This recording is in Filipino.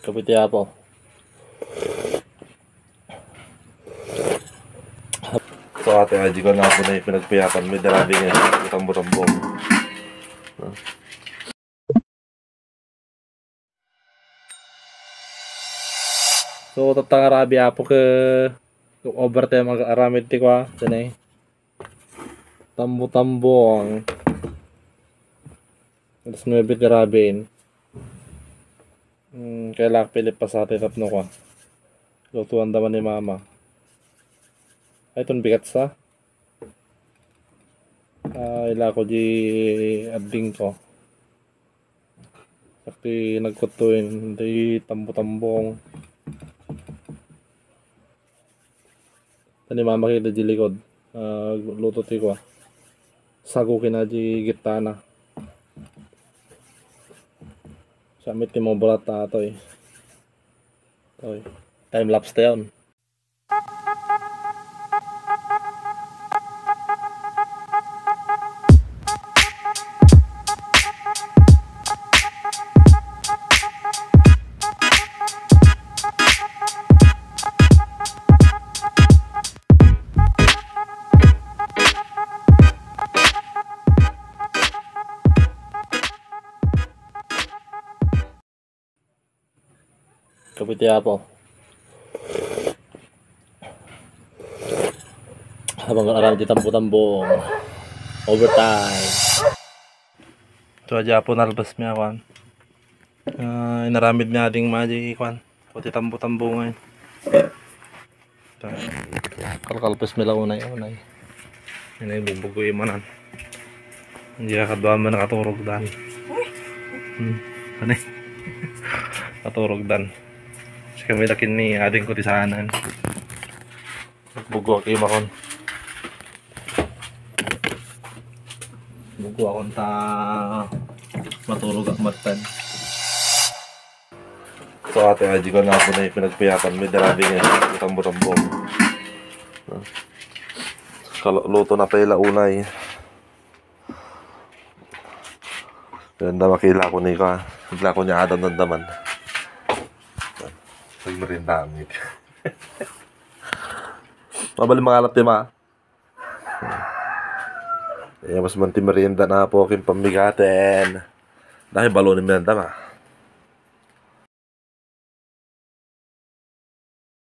Kapiti po. So ate Aji ko na po na pinagpayapan. May darabi nga. Tambo-tambong. So tatangarabi po ke overtime mag-aramid ti kwa. Sanay. Tambo-tambong. Alas 9 tirabin. Kailangan pilit pa sa atin tapno ko. Lutuan daman ni mama. Ay itong bigat sa. Ila ko di ading ko. Sakti nagkutuin. Di tambo-tambong. Tani mama kita di likod. Luto ti ko. Sagukin na di gitana. Samit ni mo bulat na ito eh. Time lapse na yun. Kapiti po. Habang aram di tambo-tambong. Overtime. Ito aja po nalabas niya kwan. Inaramid niya ding maji kwan. Pati tambo-tambong ngayon. Kalkalpes mila unay. Yan ay bubugoy manan. Hindi kaduan man nakaturog dan. Ano katurog dan. Kami lakin ni ading ko di saanan. Bugo kayo makon. Bugo akong ta maturog at matan. So ate Aji ko na po na pinagpayapan. May darabi nga. Tambo-tambong. Luto na pala unay. Ganda makila ko ni ka. Bigla ko niya adam ng daman. Pagmerinda amit. Mabali mga alat ma. Mas manti merienda na po aking pamigatin. Dahil balo ni merienda ma.